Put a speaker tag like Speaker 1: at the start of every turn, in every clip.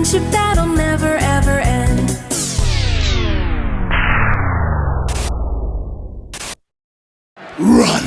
Speaker 1: friendship that'll never ever end.
Speaker 2: Run!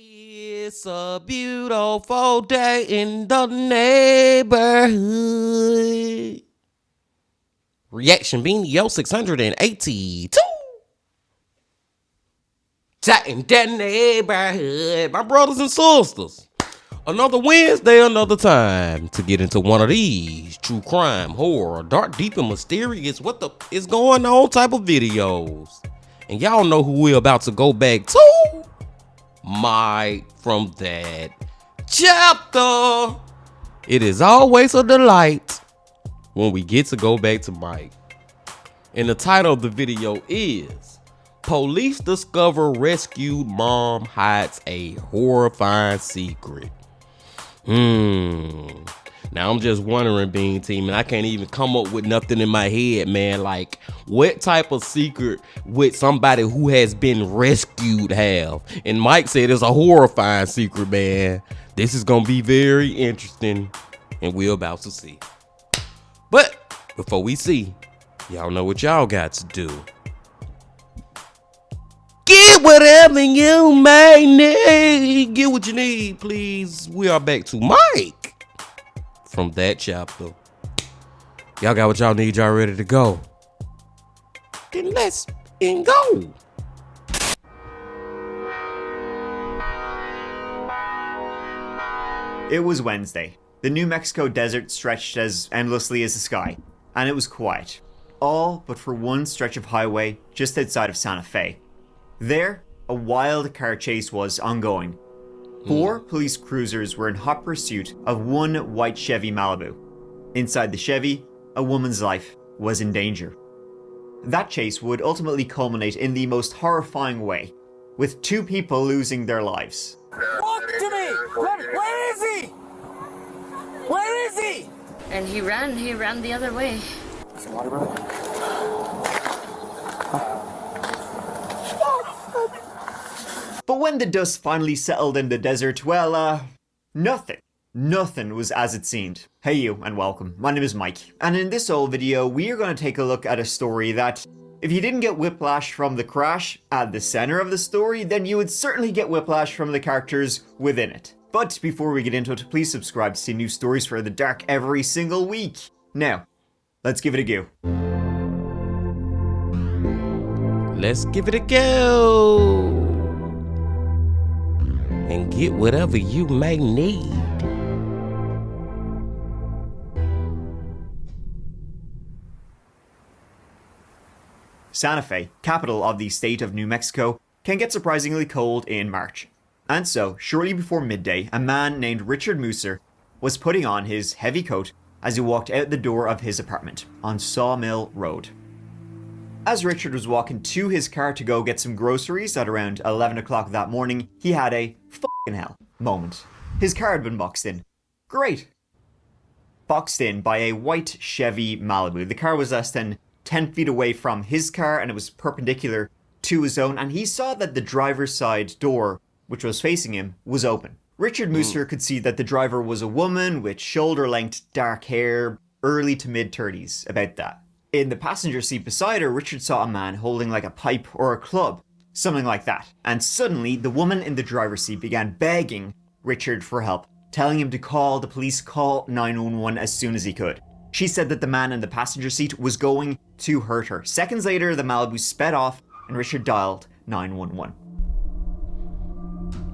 Speaker 3: It's a beautiful day in the neighborhood. Reaction Beanie 0682. Chat in the neighborhood. My brothers and sisters. Another Wednesday, another time to get into one of these true crime, horror, dark, deep, and mysterious, what the is going on type of videos. And y'all know who we're about to go back to. Mike from that chapter. It is always a delight when we get to go back to Mike. And the title of the video is Police Discover Rescued Mom Hides a Horrifying Secret. Now I'm just wondering, Bean Team, and I can't even come up with nothing in my head, man. Like, what type of secret would somebody who has been rescued have? And Mike said it's a horrifying secret, man. This is gonna be very interesting, and we're about to see. But before we see, y'all know what y'all got to do. Get whatever you may need. Get what you need, please. We are back to Mike from that chapter. Y'all got what y'all need, y'all ready to go? Then let's go.
Speaker 4: It was Wednesday. The New Mexico desert stretched as endlessly as the sky, and it was quiet. All but for one stretch of highway just outside of Santa Fe. There, a wild car chase was ongoing. 4 police cruisers were in hot pursuit of one white Chevy Malibu. Inside the Chevy, a woman's life was in danger. That chase would ultimately culminate in the most horrifying way, with 2 people losing their lives.
Speaker 5: Talk to me! Where is he? Where is he?
Speaker 6: And he ran the other way.
Speaker 4: But when the dust finally settled in the desert, well, nothing was as it seemed. Hey you, and welcome. My name is Mike, and in this old video, we are going to take a look at a story that, if you didn't get whiplash from the crash at the center of the story, then you would certainly get whiplash from the characters within it. But before we get into it, please subscribe to see new stories for the dark every single week. Now, let's give it a go.
Speaker 3: Let's give it a go. And get whatever you may need.
Speaker 4: Santa Fe, capital of the state of New Mexico, can get surprisingly cold in March. And so, shortly before midday, a man named Richard Musser was putting on his heavy coat as he walked out the door of his apartment on Sawmill Road. As Richard was walking to his car to go get some groceries at around 11 o'clock that morning, he had a fucking hell moment. His car had been boxed in. Great. Boxed in by a white Chevy Malibu. The car was less than 10 feet away from his car and it was perpendicular to his own, and he saw that the driver's side door, which was facing him, was open. Richard Musser could see that the driver was a woman with shoulder-length dark hair, early to mid-30s, about that. In the passenger seat beside her, Richard saw a man holding like a pipe or a club, something like that. And suddenly, the woman in the driver's seat began begging Richard for help, telling him to call the police, call 911 as soon as he could. She said that the man in the passenger seat was going to hurt her. Seconds later, the Malibu sped off and Richard dialed 911.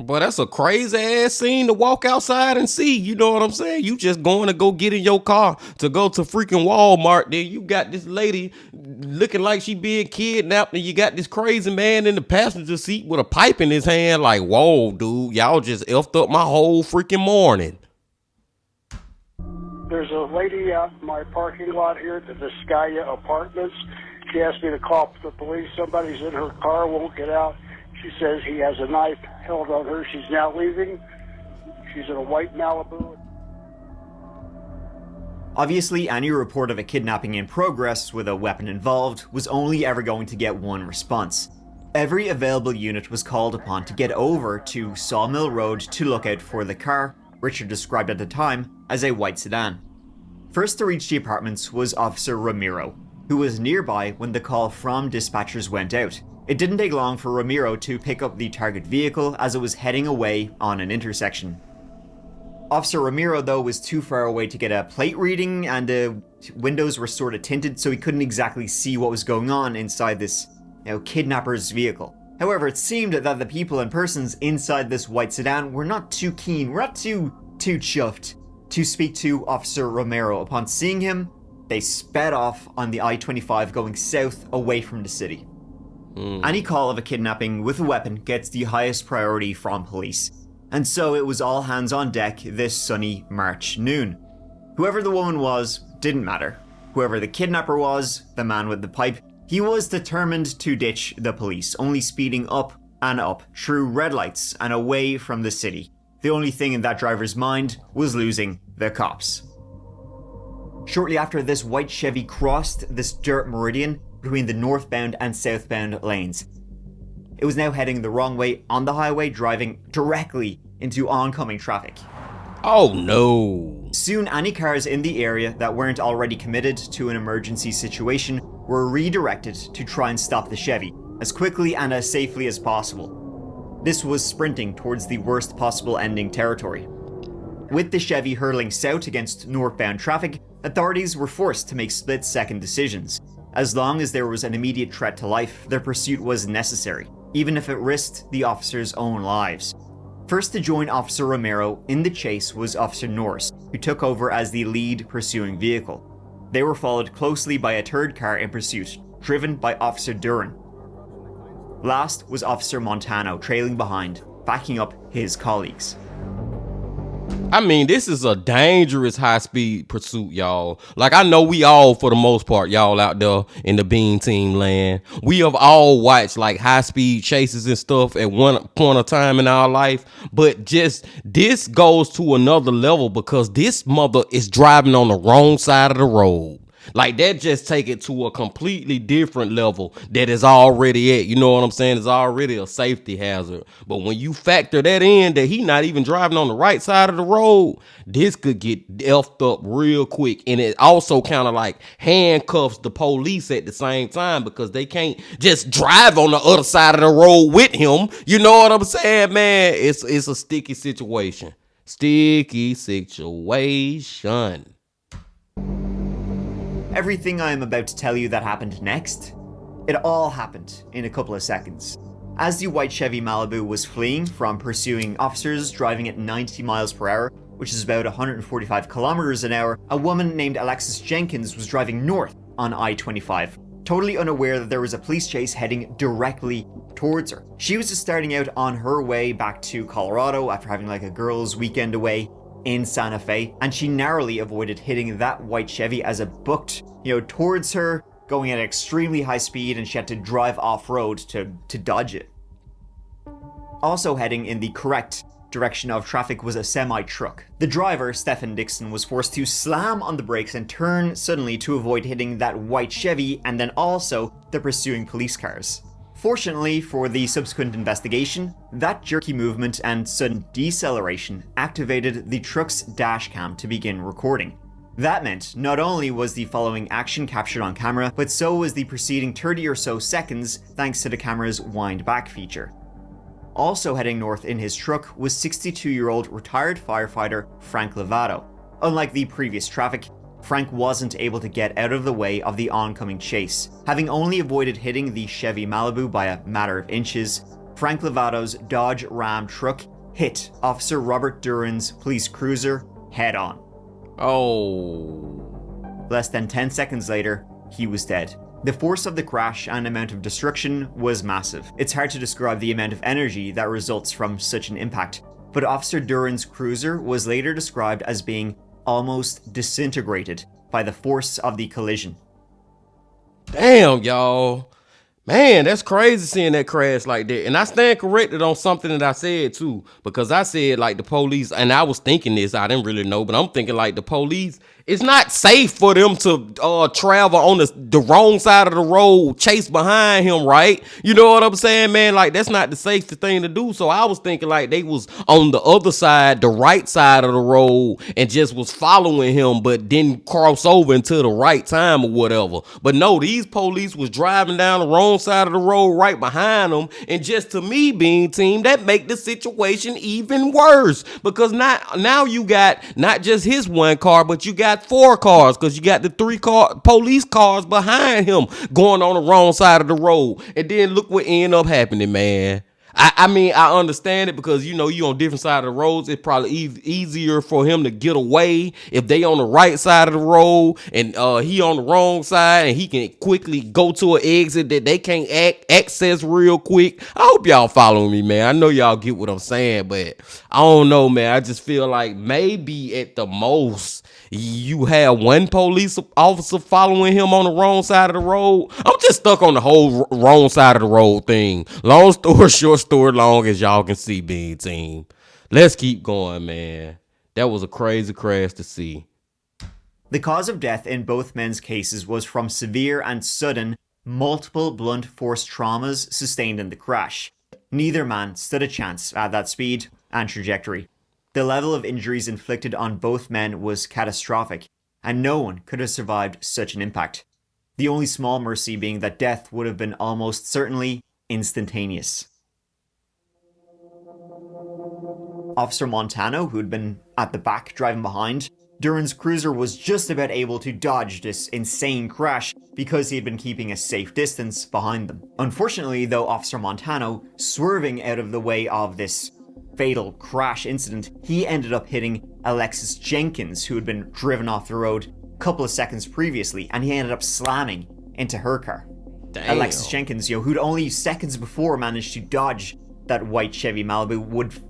Speaker 3: Boy, that's a crazy ass scene to walk outside and see. You know what I'm saying? You just going to go get in your car to go to freaking Walmart. Then you got this lady looking like she being kidnapped, and you got this crazy man in the passenger seat with a pipe in his hand. Like, whoa, dude, y'all just effed up my whole freaking morning.
Speaker 7: There's a lady out in my parking lot here at the Vizcaya Apartments. She asked me to call the police. Somebody's in her car, won't get out. She says he has a knife held on her. She's now leaving. She's in a white Malibu.
Speaker 4: Obviously, any report of a kidnapping in progress with a weapon involved was only ever going to get one response. Every available unit was called upon to get over to Sawmill Road to look out for the car Richard described at the time as a white sedan. First to reach the apartments was Officer Ramiro, who was nearby when the call from dispatchers went out. It didn't take long for Ramiro to pick up the target vehicle as it was heading away on an intersection. Officer Ramiro, though, was too far away to get a plate reading, and the windows were sort of tinted, so he couldn't exactly see what was going on inside this, kidnapper's vehicle. However, it seemed that the people and persons inside this white sedan were not too keen, were not too chuffed to speak to Officer Ramiro. Upon seeing him, they sped off on the I-25 going south away from the city. Any call of a kidnapping with a weapon gets the highest priority from police. And so it was all hands on deck this sunny March noon. Whoever the woman was, didn't matter. Whoever the kidnapper was, the man with the pipe, he was determined to ditch the police, only speeding up and up through red lights and away from the city. The only thing in that driver's mind was losing the cops. Shortly after this white Chevy crossed this dirt meridian between the northbound and southbound lanes. It was now heading the wrong way on the highway, driving directly into oncoming traffic.
Speaker 3: Oh no.
Speaker 4: Soon, any cars in the area that weren't already committed to an emergency situation were redirected to try and stop the Chevy as quickly and as safely as possible. This was sprinting towards the worst possible ending territory. With the Chevy hurtling south against northbound traffic, authorities were forced to make split-second decisions. As long as there was an immediate threat to life, their pursuit was necessary, even if it risked the officers' own lives. First to join Officer Romero in the chase was Officer Norris, who took over as the lead pursuing vehicle. They were followed closely by a third car in pursuit, driven by Officer Duran. Last was Officer Montano, trailing behind, backing up his colleagues.
Speaker 3: I mean, this is a dangerous high-speed pursuit, y'all. Like, I know we all, for the most part, y'all out there in the Bean Team land, we have all watched, like, high-speed chases and stuff at one point of time in our life. But just, this goes to another level because this mother is driving on the wrong side of the road. Like, that just take it to a completely different level that is already at, you know what I'm saying? It's already a safety hazard. But when you factor that in, that he not even driving on the right side of the road, this could get effed up real quick. And it also kind of like handcuffs the police at the same time because they can't just drive on the other side of the road with him. You know what I'm saying, man? It's a sticky situation. Sticky situation.
Speaker 4: Everything I am about to tell you that happened next, it all happened in a couple of seconds. As the white Chevy Malibu was fleeing from pursuing officers driving at 90 miles per hour, which is about 145 kilometers an hour, a woman named Alexis Jenkins was driving north on I-25, totally unaware that there was a police chase heading directly towards her. She was just starting out on her way back to Colorado after having like a girls' weekend away in Santa Fe, and she narrowly avoided hitting that white Chevy as it booked, towards her, going at extremely high speed, and she had to drive off-road to dodge it. Also heading in the correct direction of traffic was a semi-truck. The driver, Stephen Dixon, was forced to slam on the brakes and turn suddenly to avoid hitting that white Chevy and then also the pursuing police cars. Fortunately for the subsequent investigation, that jerky movement and sudden deceleration activated the truck's dash cam to begin recording. That meant not only was the following action captured on camera, but so was the preceding 30 or so seconds thanks to the camera's wind back feature. Also heading north in his truck was 62-year-old retired firefighter Frank Lovato. Unlike the previous traffic, Frank wasn't able to get out of the way of the oncoming chase. Having only avoided hitting the Chevy Malibu by a matter of inches, Frank Lovato's Dodge Ram truck hit Officer Robert Duran's police cruiser head on.
Speaker 3: Oh.
Speaker 4: Less than 10 seconds later, he was dead. The force of the crash and amount of destruction was massive. It's hard to describe the amount of energy that results from such an impact, but Officer Duran's cruiser was later described as being almost disintegrated by the force of the collision.
Speaker 3: Damn, y'all. Man, that's crazy seeing that crash like that. And I stand corrected on something that I said too, because I said like the police, and I was thinking this, I didn't really know, but I'm thinking like the police, it's not safe for them to travel on the wrong side of the road, chase behind him, right? You know what I'm saying, man? Like, that's not the safest thing to do. So I was thinking like they was on the other side, the right side of the road, and just was following him, but didn't cross over until the right time or whatever. But no, these police was driving down the wrong side of the road right behind them. And just to me, being team, that make the situation even worse, because now you got not just his one car, but you got 4 cars, because you got the 3 police cars behind him going on the wrong side of the road. And then look what ended up happening, man. I mean, I understand it because, you know, you on different side of the roads. It's probably easier for him to get away if they on the right side of the road and he on the wrong side, and he can quickly go to an exit that they can't access real quick. I hope y'all following me, man. I know y'all get what I'm saying, but I don't know, man. I just feel like maybe at the most you have one police officer following him on the wrong side of the road. I'm just stuck on the whole wrong side of the road thing. Long story short, story long, as y'all can see, being team. Let's keep going, man. That was a crazy crash to see.
Speaker 4: The cause of death in both men's cases was from severe and sudden multiple blunt force traumas sustained in the crash. Neither man stood a chance at that speed and trajectory. The level of injuries inflicted on both men was catastrophic, and no one could have survived such an impact. The only small mercy being that death would have been almost certainly instantaneous. Officer Montano, who'd been at the back driving behind, Duran's cruiser was just about able to dodge this insane crash because he had been keeping a safe distance behind them. Unfortunately, though, Officer Montano, swerving out of the way of this fatal crash incident, he ended up hitting Alexis Jenkins, who had been driven off the road a couple of seconds previously, and he ended up slamming into her car.
Speaker 3: Damn.
Speaker 4: Alexis Jenkins, who'd only seconds before managed to dodge that white Chevy Malibu,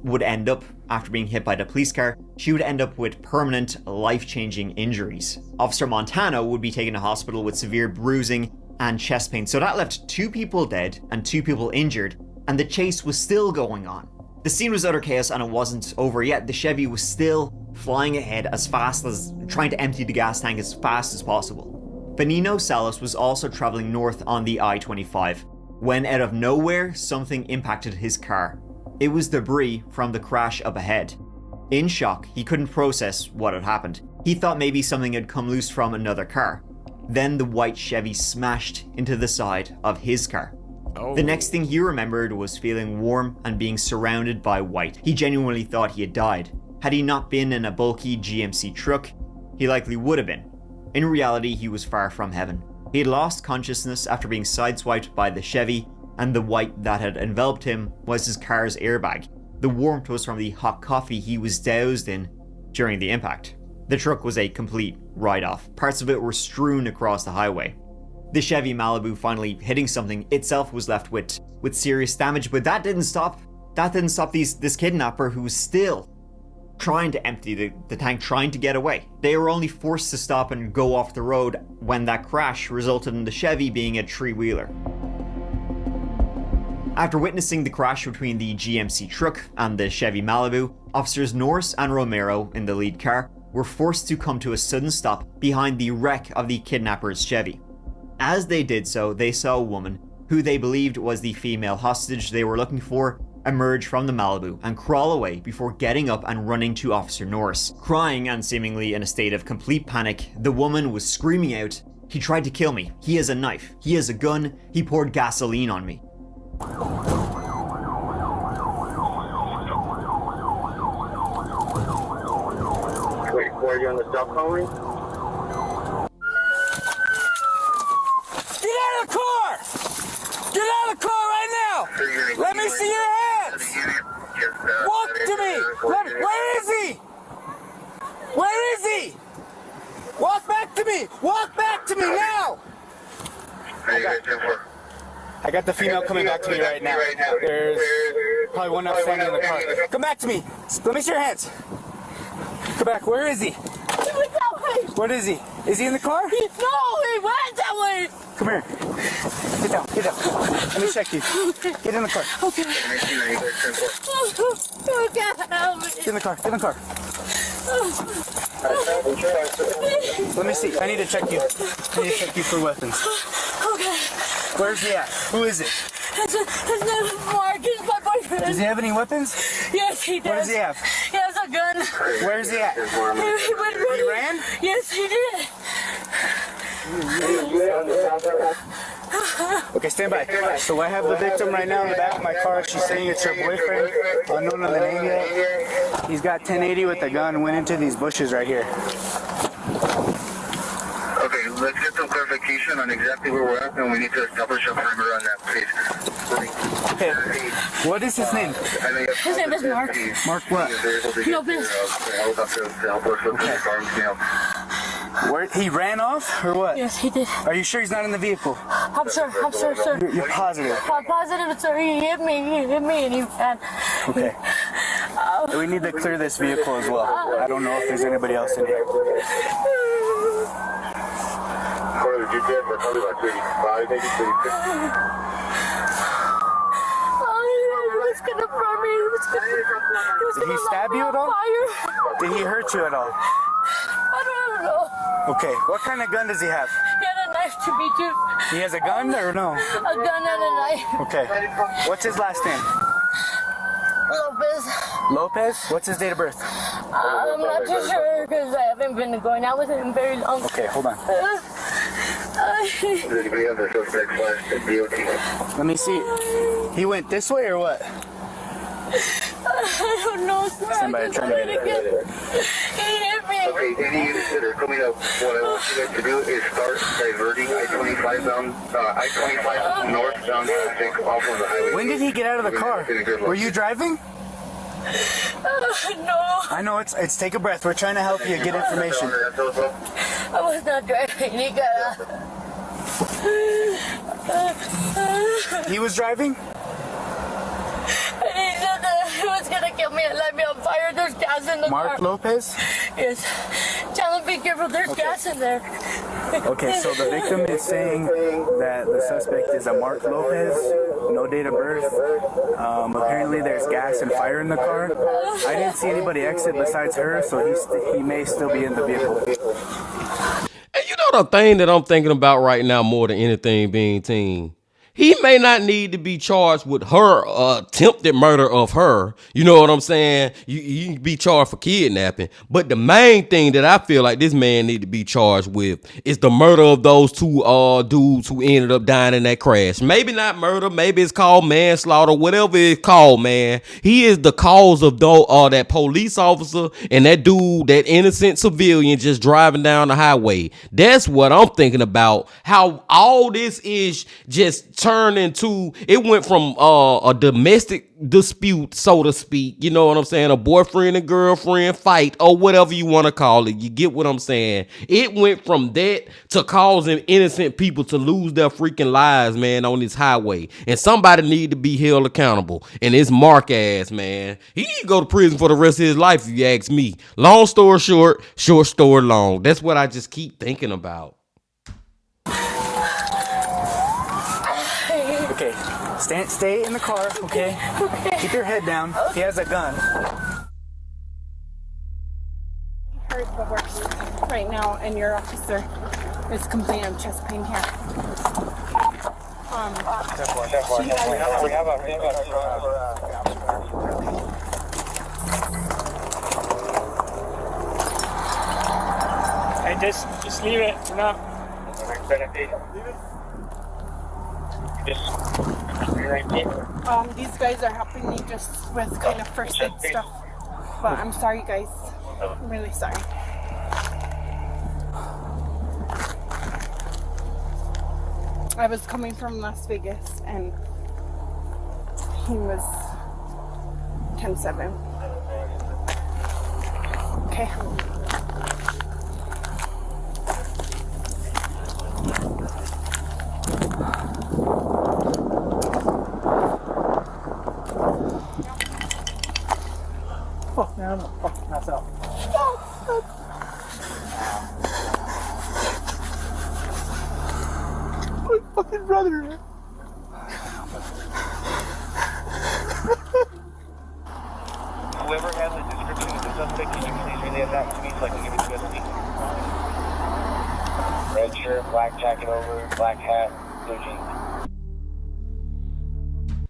Speaker 4: would end up, after being hit by the police car, she would end up with permanent, life-changing injuries. Officer Montano would be taken to hospital with severe bruising and chest pain. So that left 2 people dead and 2 people injured, and the chase was still going on. The scene was utter chaos, and it wasn't over yet. The Chevy was still flying ahead as fast as, trying to empty the gas tank as fast as possible. Benino Salas was also traveling north on the I-25, when out of nowhere, something impacted his car. It was debris from the crash up ahead. In shock, he couldn't process what had happened. He thought maybe something had come loose from another car. Then the white Chevy smashed into the side of his car. The next thing he remembered was feeling warm and being surrounded by white. He genuinely thought he had died. Had he not been in a bulky GMC truck, he likely would have been. In reality, he was far from heaven. He had lost consciousness after being sideswiped by the Chevy, and the white that had enveloped him was his car's airbag. The warmth was from the hot coffee he was doused in during the impact. The truck was a complete write-off. Parts of it were strewn across the highway. The Chevy Malibu finally hitting something itself was left with serious damage, but that didn't stop this kidnapper, who was still trying to empty the tank, trying to get away. They were only forced to stop and go off the road when that crash resulted in the Chevy being a three-wheeler. After witnessing the crash between the GMC truck and the Chevy Malibu, Officers Norris and Romero in the lead car were forced to come to a sudden stop behind the wreck of the kidnapper's Chevy. As they did so, they saw a woman, who they believed was the female hostage they were looking for, emerge from the Malibu and crawl away before getting up and running to Officer Norris. Crying and seemingly in a state of complete panic, the woman was screaming out, "He tried to kill me. He has a knife. He has a gun. He poured gasoline on me."
Speaker 8: Wait, were you on the cell phone ring?
Speaker 5: Get out of the car! Get out of the car right now! Let me see your hands! Walk to me! Where is he? Where is he? Walk back to me! Walk back to me now! I got the female coming back to me right now. There's probably one else standing in the car. Come back to me. Let me see your hands. Come back. Where is he?
Speaker 9: He went that way.
Speaker 5: What is he? Is he in the car?
Speaker 9: No, he went that way.
Speaker 5: Come here. Get down. Get down. Let me check you. Get in the car.
Speaker 9: Okay. You can't help me.
Speaker 5: Get in the car. Get in the car. Let me see. I need to check you. I need to check you for weapons.
Speaker 9: Okay.
Speaker 5: Where's he at? Who is it?
Speaker 9: His name is Mark. He's my boyfriend.
Speaker 5: Does he have any weapons?
Speaker 9: Yes, he does.
Speaker 5: What does he have?
Speaker 9: He has a gun.
Speaker 5: Where is he at?
Speaker 9: He went running.
Speaker 5: He ran?
Speaker 9: Yes, he did.
Speaker 5: Okay, stand by. So I have the victim right now in the back of my car. She's saying it's her boyfriend. Unknown on the name yet. He's got 1080 with a gun. Went into these bushes right here.
Speaker 8: Okay, let's get some clarification on exactly where we're at, and we need to establish a perimeter on that, please.
Speaker 5: Okay. What is his name?
Speaker 9: His name is Mark.
Speaker 5: Mark what?
Speaker 9: Lopez.
Speaker 5: Okay. Where, he ran off or what?
Speaker 9: Yes, he did.
Speaker 5: Are you sure he's not in the vehicle?
Speaker 9: I'm sure, sir.
Speaker 5: You're positive?
Speaker 9: I'm positive, sir. He hit me, and he ran.
Speaker 5: Okay. We need to clear this vehicle as well. I don't know if there's anybody else in here.
Speaker 8: According to the GPS, we're probably about 35, maybe 36.
Speaker 9: He was gonna burn me.
Speaker 5: Did he stab you at all?
Speaker 9: Fire.
Speaker 5: Did he hurt you at all?
Speaker 9: I don't know.
Speaker 5: Okay. What kind of gun does he have?
Speaker 9: He had a knife to me too.
Speaker 5: He has a gun or no?
Speaker 9: A gun and a knife.
Speaker 5: Okay. What's his last name?
Speaker 9: Lopez.
Speaker 5: Lopez? What's his date of birth?
Speaker 9: I'm not too sure because I haven't been going out with him very long.
Speaker 5: Okay, hold on.
Speaker 8: Anybody on the suspect slash DOT?
Speaker 5: Let me see. He went this way or what?
Speaker 9: I don't know, sir.
Speaker 5: Somebody trying to get it.
Speaker 9: He hit me.
Speaker 8: Okay, any units that are coming up, what I want you guys to do is start diverting I-25 bound, I-25 northbound traffic off of the highway.
Speaker 5: When did he get out of the car? Were you driving?
Speaker 9: No,
Speaker 5: I know it's take a breath. We're trying to help you get information.
Speaker 9: I was not driving. He got out.
Speaker 5: He was driving?
Speaker 9: And he said that he was gonna kill me and light me on fire. There's gas in the
Speaker 5: Mark
Speaker 9: car.
Speaker 5: Lopez?
Speaker 9: Yes. Tell him be careful. There's gas in there.
Speaker 5: Okay, so the victim is saying that the suspect is a Mark Lopez, no date of birth. Apparently there's gas and fire in the car. I didn't see anybody exit besides her, so he may still be in the vehicle.
Speaker 3: And you know the thing that I'm thinking about right now more than anything being teen? He may not need to be charged with her attempted murder of her. You know what I'm saying? You can be charged for kidnapping. But the main thing that I feel like this man need to be charged with is the murder of those two dudes who ended up dying in that crash. Maybe not murder. Maybe it's called manslaughter. Whatever it's called, man. He is the cause of that police officer and that dude, that innocent civilian just driving down the highway. That's what I'm thinking about. How all this is just turned into, it went from a domestic dispute, so to speak, you know what I'm saying, a boyfriend and girlfriend fight or whatever you want to call it. You get what I'm saying? It went from that to causing innocent people to lose their freaking lives, man, on this highway. And somebody need to be held accountable. And it's Mark ass, man. He need to go to prison for the rest of his life, if you ask me. Long story short, short story long. That's what I just keep thinking about.
Speaker 5: Okay, stay in the car, okay? Keep your head down. He has a gun.
Speaker 10: You heard the worst right now, and your officer is complaining of chest pain here.
Speaker 11: Hey, just leave it. No.
Speaker 10: These guys are helping me just with kind of first aid stuff. But I'm sorry, guys. I'm really sorry. I was coming from Las Vegas and he was 10-7. Okay.
Speaker 5: Fuck, man, I'm gonna fucking pass out. My fucking brother.
Speaker 8: Whoever has a description of the suspect, can you please relay that to me so I can give it to custody? Red shirt, black jacket over, black hat, blue jeans.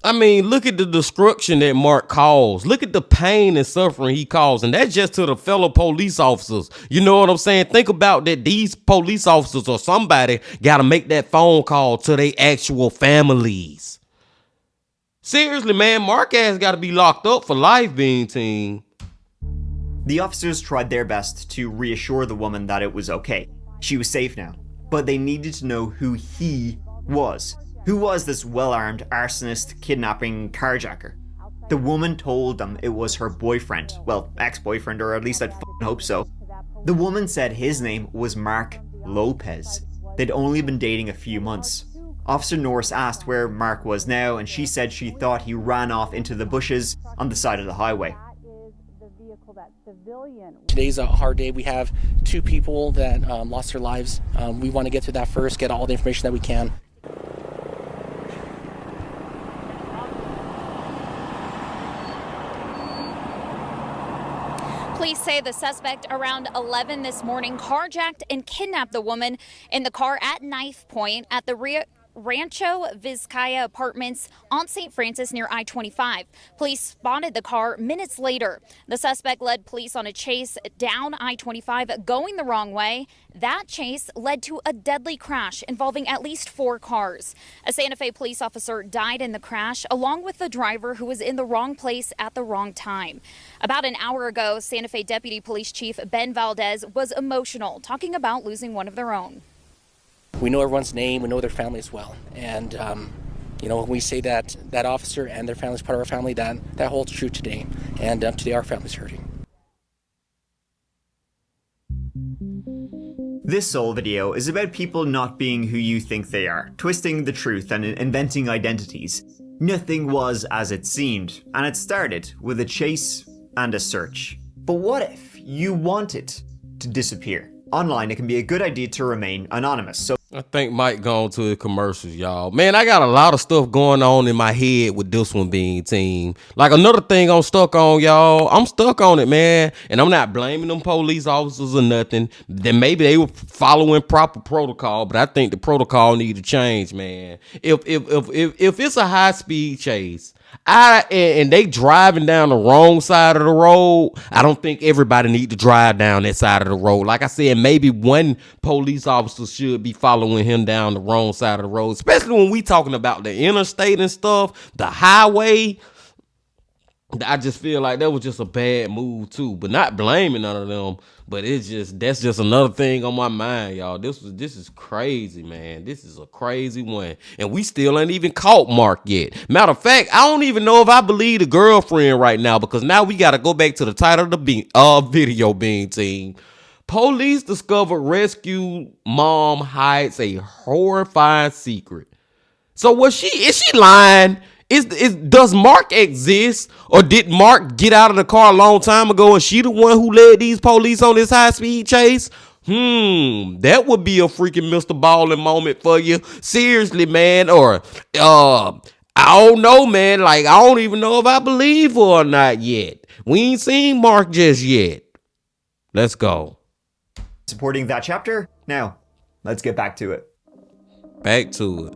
Speaker 3: I mean, look at the destruction that Mark caused. Look at the pain and suffering he caused. And that's just to the fellow police officers. You know what I'm saying? Think about that these police officers or somebody got to make that phone call to their actual families. Seriously, man, Mark has got to be locked up for life, Bean Team.
Speaker 4: The officers tried their best to reassure the woman that it was okay. She was safe now. But they needed to know who he was. Who was this well-armed arsonist, kidnapping, carjacker? The woman told them it was her boyfriend. Well, ex-boyfriend, or at least I'd f***ing hope so. The woman said his name was Mark Lopez. They'd only been dating a few months. Officer Norris asked where Mark was now, and she said she thought he ran off into the bushes on the side of the highway.
Speaker 11: Today's a hard day. We have 2 people that lost their lives. We want to get to that first, get all the information that we can.
Speaker 12: Police say the suspect around 11 this morning carjacked and kidnapped the woman in the car at knife point at the Rancho Vizcaya Apartments on St. Francis near I-25. Police spotted the car minutes later. The suspect led police on a chase down I-25 going the wrong way. That chase led to a deadly crash involving at least 4 cars. A Santa Fe police officer died in the crash along with the driver who was in the wrong place at the wrong time. About an hour ago, Santa Fe Deputy Police Chief Ben Valdez was emotional, talking about losing one of their own.
Speaker 11: We know everyone's name, we know their family as well. And, you know, when we say that that officer and their family is part of our family, that holds true today. And today our family's hurting.
Speaker 4: This Soul video is about people not being who you think they are, twisting the truth and inventing identities. Nothing was as it seemed, and it started with a chase and a search. But what if you wanted to disappear? Online, it can be a good idea to remain anonymous. So
Speaker 3: I think Mike gone to the commercials, y'all. Man, I got a lot of stuff going on in my head with this one, Being Team. Like another thing I'm stuck on, y'all. I'm stuck on it, man. And I'm not blaming them police officers or nothing. Then maybe they were following proper protocol, but I think the protocol need to change, man. If it's a high speed chase, and they driving down the wrong side of the road, I don't think everybody need to drive down that side of the road. Like I said, maybe one police officer should be following him down the wrong side of the road, especially when we talking about the interstate and stuff, the highway. I just feel like that was just a bad move too, but not blaming none of them. But that's just another thing on my mind, y'all. This is crazy, man. This is a crazy one, and we still ain't even caught Mark yet. Matter of fact, I don't even know if I believe the girlfriend right now, because now we got to go back to the title of the video, Being Team. Police discover rescue mom hides a horrifying secret. So is she lying? Does Mark exist, or did Mark get out of the car a long time ago and she the one who led these police on this high speed chase? That would be a freaking Mr. Ballin' moment for you. Seriously, man. Or I don't know, man. Like, I don't even know if I believe her or not yet. We ain't seen Mark just yet. Let's go.
Speaker 4: Supporting that chapter? Now, let's get back to it.
Speaker 3: Back to it.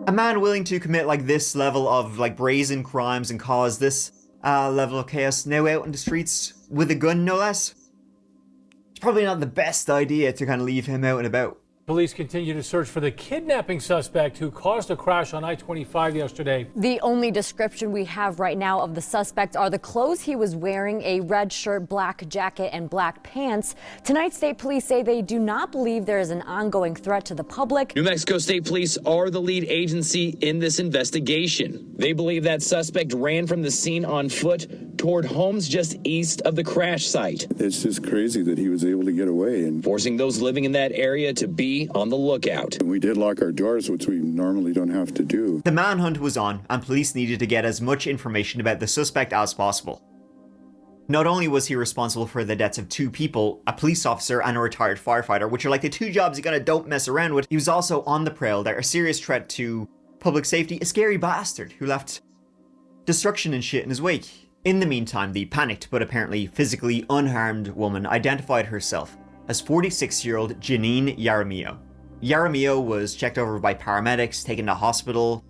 Speaker 4: A man willing to commit like this level of like brazen crimes and cause this level of chaos now out in the streets with a gun, no less. It's probably not the best idea to kind of leave him out and about.
Speaker 13: Police continue to search for the kidnapping suspect who caused a crash on I-25 yesterday.
Speaker 14: The only description we have right now of the suspect are the clothes he was wearing, a red shirt, black jacket, and black pants. Tonight, state police say they do not believe there is an ongoing threat to the public.
Speaker 15: New Mexico State Police are the lead agency in this investigation. They believe that suspect ran from the scene on foot toward homes just east of the crash site.
Speaker 2: It's just crazy that he was able to get away, and
Speaker 15: forcing those living in that area to be on the lookout.
Speaker 2: We did lock our doors, which we normally don't have to do.
Speaker 4: The manhunt was on, and police needed to get as much information about the suspect as possible. Not only was he responsible for the deaths of 2 people, a police officer and a retired firefighter, which are like the 2 jobs you gotta don't mess around with, he was also on the prowl. They're a serious threat to public safety, a scary bastard who left destruction and shit in his wake. In the meantime, the panicked but apparently physically unharmed woman identified herself as 46-year-old Janine Yaramillo. Yaramillo was checked over by paramedics, taken to hospital,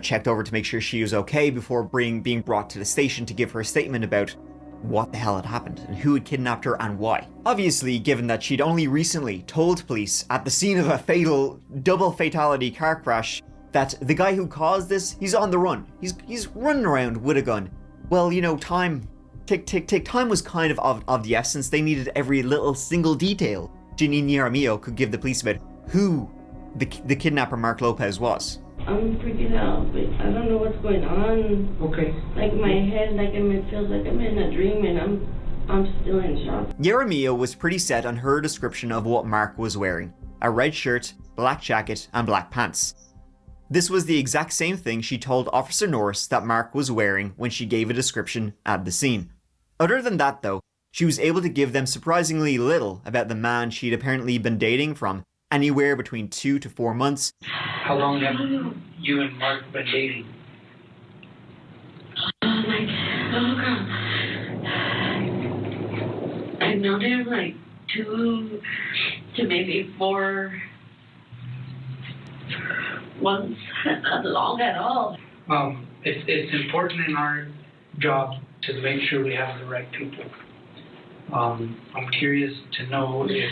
Speaker 4: checked over to make sure she was okay before being brought to the station to give her a statement about what the hell had happened and who had kidnapped her and why. Obviously, given that she'd only recently told police at the scene of a fatal double fatality car crash that the guy who caused this, he's on the run. He's running around with a gun. Well, time, tick, time was kind of the essence. They needed every little single detail Janine Yaramillo could give the police about who the kidnapper Mark Lopez was.
Speaker 9: I'm freaking out, but I don't know what's going on.
Speaker 16: Okay.
Speaker 9: Like my head, it feels like I'm in a dream, and I'm still in shock.
Speaker 4: Yaramillo was pretty set on her description of what Mark was wearing: a red shirt, black jacket, and black pants. This was the exact same thing she told Officer Norris that Mark was wearing when she gave a description at the scene. Other than that, though, she was able to give them surprisingly little about the man she'd apparently been dating from anywhere between 2 to 4 months.
Speaker 16: How long have you and Mark been dating?
Speaker 9: Oh God. I've known him 2 to maybe 4 months, not long at all.
Speaker 16: It's important in our job to make sure we have the right people. I'm curious to know if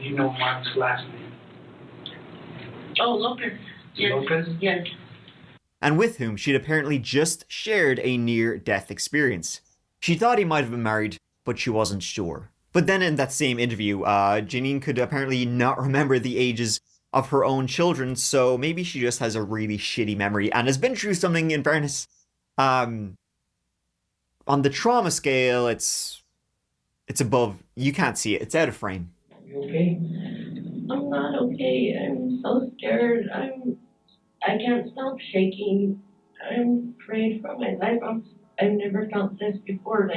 Speaker 16: you know Mark's last name.
Speaker 9: Oh, Lopez. Yes.
Speaker 16: Lopez?
Speaker 9: Yes.
Speaker 4: And with whom she'd apparently just shared a near-death experience. She thought he might have been married, but she wasn't sure. But then in that same interview, Janine could apparently not remember the ages of her own children, so maybe she just has a really shitty memory and has been through something, in fairness. On the trauma scale, it's above, you can't see it, it's out of frame.
Speaker 16: You okay?
Speaker 9: I'm not okay. I'm so scared. I can't stop shaking. I'm afraid for my life. I've never felt this before.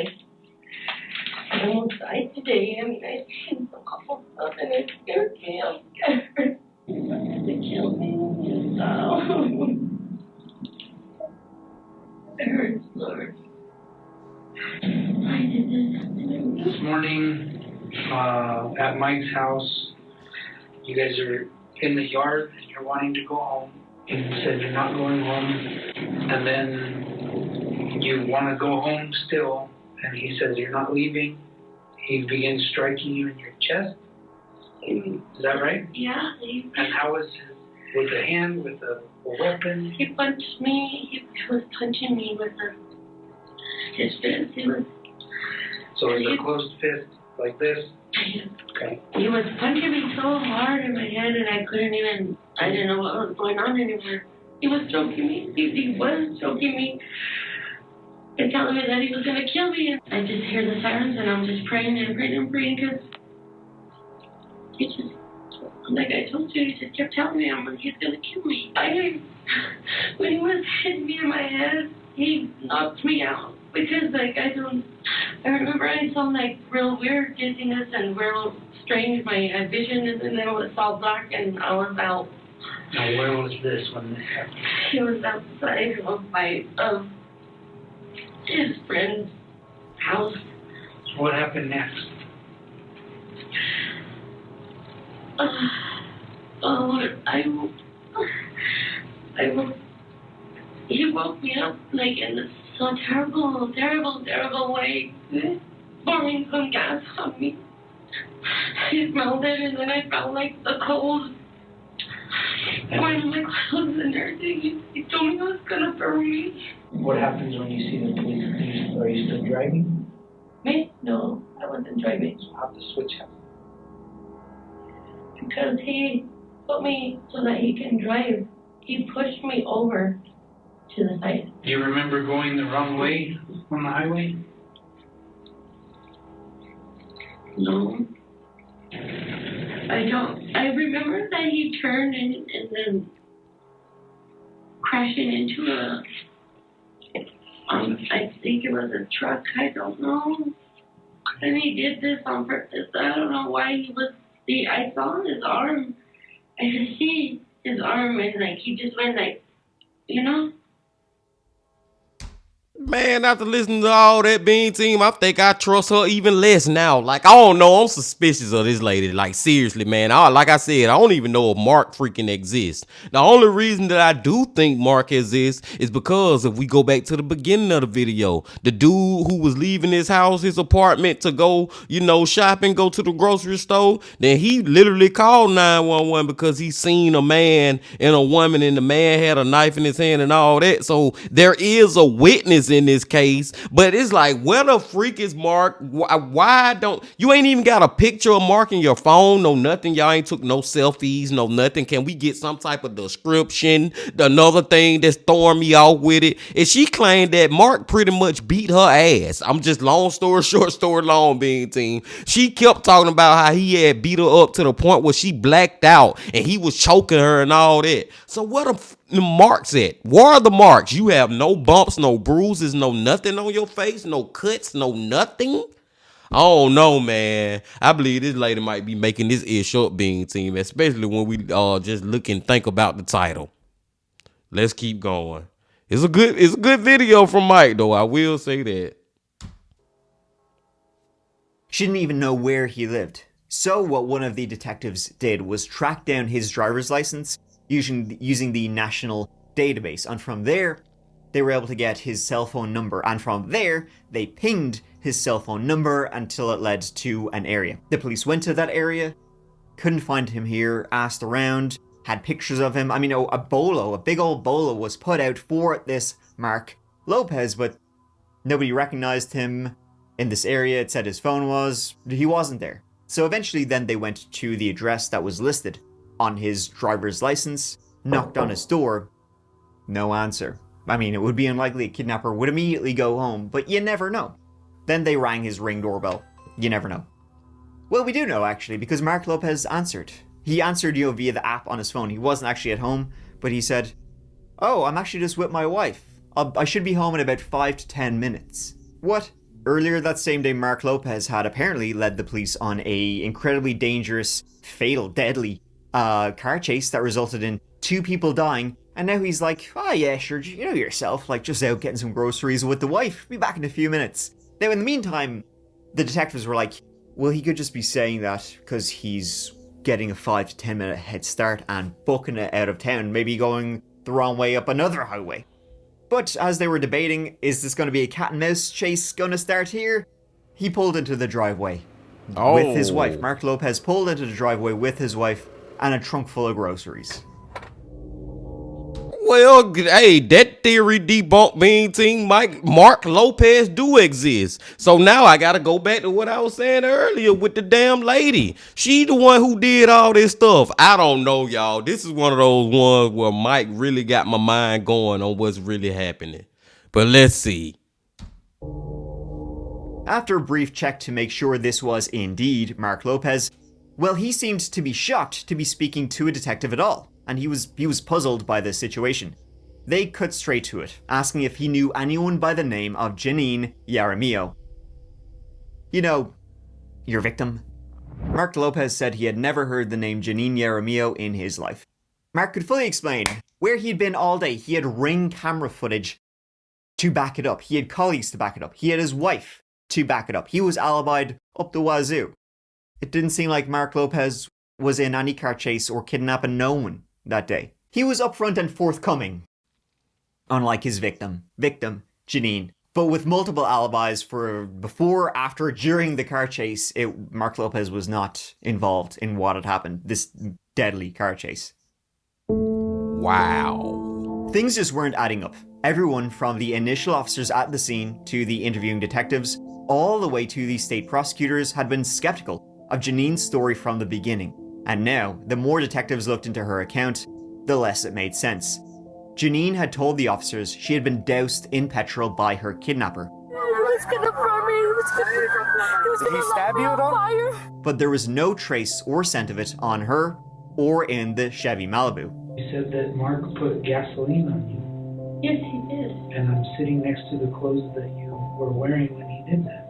Speaker 9: I almost died today. I seen some awful stuff and it scared me. I'm scared. He wants to kill me. It hurts, Lord. Why did this happen to me?
Speaker 16: This morning, at Mike's house, you guys are in the yard and you're wanting to go home. And you said you're not going home. And then you want to go home still. And he says you're not leaving. He begins striking you in your chest. Is that right?
Speaker 9: Yeah.
Speaker 16: And how was it? With a hand, with a weapon?
Speaker 9: He punched me. He was punching me with his fist.
Speaker 16: So it was a closed fist like this? Okay.
Speaker 9: He was punching me so hard in my head and I didn't know what was going on anymore. He was choking me. He was choking me and telling me that he was going to kill me. And I just hear the sirens and I'm just praying and praying and praying because like I told you, he just kept telling me he's going to kill me. When he was hitting me in my head, he knocked me out because I remember I saw real weird dizziness and real strange my vision, and then it was all black and I was out.
Speaker 16: Now where was this when this happened?
Speaker 9: He was outside of his friend's house.
Speaker 16: So what happened next?
Speaker 9: He woke me up in this so terrible way, pouring some gas on me. He smelled it, and then I felt the cold wearing my clothes and everything. He told me he was gonna burn me.
Speaker 16: What happens when you see the police? Are you still driving?
Speaker 9: Me? No, I wasn't driving.
Speaker 16: So how the switch happen?
Speaker 9: Because he put me so that he can drive. He pushed me over to the side.
Speaker 16: Do you remember going the wrong way on the highway?
Speaker 9: No. I don't. I remember that he turned and then crashing into a, I think it was a truck, I don't know. And he did this on purpose. I don't know why he was, I saw his arm. I could see his arm and like, he just went like, you know?
Speaker 3: Man, after listening to all that, Bean Team, I think I trust her even less now. Like, I don't know. I'm suspicious of this lady. Like, seriously, man. Like I said, I don't even know if Mark freaking exists. The only reason that I do think Mark exists is because if we go back to the beginning of the video, the dude who was leaving his house, his apartment to go, shopping, go to the grocery store, then he literally called 911 because he seen a man and a woman and the man had a knife in his hand and all that. So there is a witness in this case, but it's like, where the freak is Mark? Why don't you ain't even got a picture of Mark in your phone? No nothing. Y'all ain't took no selfies, no nothing. Can we get some type of description? Another thing that's throwing me off with it is she claimed that Mark pretty much beat her ass. I'm just long story short, story long, Bean Team. She kept talking about how he had beat her up to the point where she blacked out and he was choking her and all that. So what the marks at? Where are the marks? You have no bumps, no bruises, no nothing on your face, no cuts, no nothing. I don't know, man. I believe this lady might be making this ish up, Bean Team, especially when we just look and think about the title. Let's keep going. It's a good video from Mike, though. I will say that.
Speaker 4: She didn't even know where he lived. So what one of the detectives did was track down his driver's license using the national database. And from there, they were able to get his cell phone number. And from there, they pinged his cell phone number until it led to an area. The police went to that area, couldn't find him here, asked around, had pictures of him. I mean, a big old bolo was put out for this Mark Lopez, but nobody recognized him in this area. It said his phone was. He wasn't there. So eventually then they went to the address that was listed on his driver's license, knocked on his door, no answer. I mean, it would be unlikely a kidnapper would immediately go home, but you never know. Then they rang his Ring doorbell. You never know. Well, we do know, actually, because Mark Lopez answered. He answered, via the app on his phone. He wasn't actually at home, but he said, "Oh, I'm actually just with my wife. I should be home in about 5 to 10 minutes. What? Earlier that same day, Mark Lopez had apparently led the police on a incredibly dangerous, fatal, deadly car chase that resulted in 2 people dying, and now he's like, oh yeah, sure, you know yourself, like just out getting some groceries with the wife, be back in a few minutes. Now in the meantime, the detectives were like, well, he could just be saying that because he's getting a 5 to 10 minute head start and booking it out of town, maybe going the wrong way up another highway. But as they were debating, is this going to be a cat and mouse chase going to start here? He pulled into the driveway with his wife. Mark Lopez pulled into the driveway with his wife and a trunk full of groceries.
Speaker 3: Well, hey, that theory debunked, Bean Team. Mark Lopez do exist. So now I got to go back to what I was saying earlier with the damn lady. She the one who did all this stuff. I don't know, y'all. This is one of those ones where Mike really got my mind going on what's really happening. But let's see.
Speaker 4: After a brief check to make sure this was indeed Mark Lopez, well, he seemed to be shocked to be speaking to a detective at all. And he was puzzled by this situation. They cut straight to it, asking if he knew anyone by the name of Janine Jaramillo. You know, your victim. Mark Lopez said he had never heard the name Janine Jaramillo in his life. Mark could fully explain where he'd been all day. He had Ring camera footage to back it up. He had colleagues to back it up. He had his wife to back it up. He was alibied up the wazoo. It didn't seem like Mark Lopez was in any car chase or kidnapping no one that day. He was upfront and forthcoming, unlike his victim, Janine. But with multiple alibis for before, after, during the car chase, Mark Lopez was not involved in what had happened, this deadly car chase.
Speaker 3: Wow.
Speaker 4: Things just weren't adding up. Everyone from the initial officers at the scene to the interviewing detectives, all the way to the state prosecutors, had been skeptical of Janine's story from the beginning. And now, the more detectives looked into her account, the less it made sense. Janine had told the officers she had been doused in petrol by her kidnapper.
Speaker 5: Did he stab you at all?
Speaker 4: But there was no trace or scent of it on her or in the Chevy Malibu.
Speaker 16: You said that Mark put gasoline on you.
Speaker 9: Yes, he did.
Speaker 16: And I'm sitting next to the clothes that you were wearing when he did that.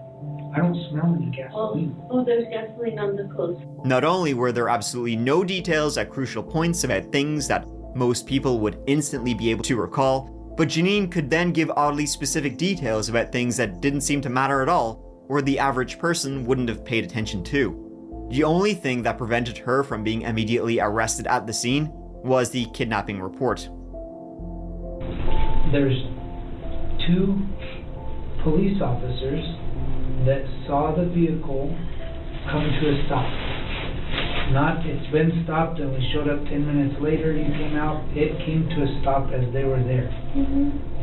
Speaker 16: I don't smell any gasoline.
Speaker 9: Oh, there's gasoline on the clothes.
Speaker 4: Not only were there absolutely no details at crucial points about things that most people would instantly be able to recall, but Janine could then give oddly specific details about things that didn't seem to matter at all, or the average person wouldn't have paid attention to. The only thing that prevented her from being immediately arrested at the scene was the kidnapping report.
Speaker 16: There's 2 police officers that saw the vehicle come to a stop. Not, it's been stopped and we showed up 10 minutes later, you came out. It came to a stop as they were there.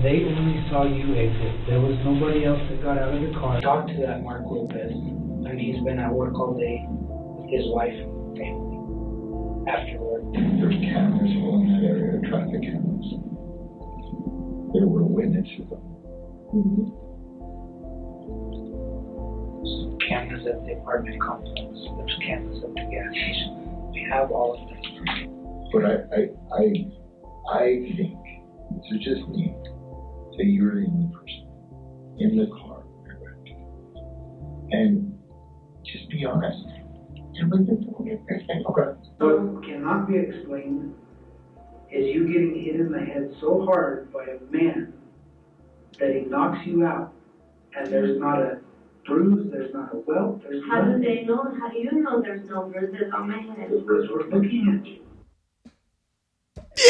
Speaker 16: They only saw you exit. There was nobody else that got out of the car. Talk to that Mark Lopez. I mean, he's been at work all day with his wife and family. After work.
Speaker 17: There's cameras all in that area, traffic cameras. There were witnesses of them.
Speaker 16: Cameras at the apartment complex. There's cameras at the gas station. We have all of them.
Speaker 17: But I think, this is just me, that you're the only person in the car. And just be honest. Okay.
Speaker 16: What cannot be explained is you getting hit in the head so hard by a man that he knocks you out, and there's not a bruise, there's not a welt, there's
Speaker 9: How
Speaker 16: nothing.
Speaker 9: do they know? How do you know there's no bruises on my head?
Speaker 16: Because we're looking at you.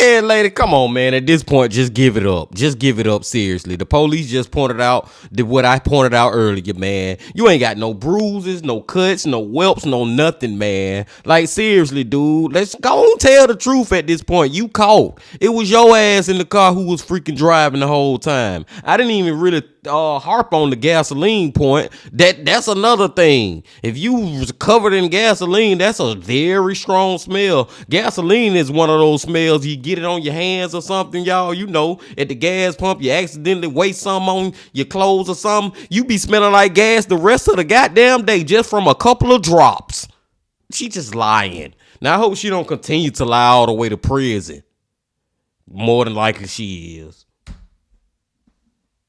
Speaker 3: Yeah, lady, come on, man. At this point, just give it up. Just give it up, seriously. The police just pointed out what I pointed out earlier, man. You ain't got no bruises, no cuts, no whelps, no nothing, man. Like, seriously, dude. Let's go and tell the truth at this point. You caught. It was your ass in the car who was freaking driving the whole time. I didn't even really harp on the gasoline point. That's another thing. If you was covered in gasoline, that's a very strong smell. Gasoline is one of those smells you get it on your hands or something, y'all. You know, at the gas pump, you accidentally waste something on your clothes or something. You be smelling like gas the rest of the goddamn day just from a couple of drops. She just lying. Now I hope she don't continue to lie all the way to prison. More than likely she is.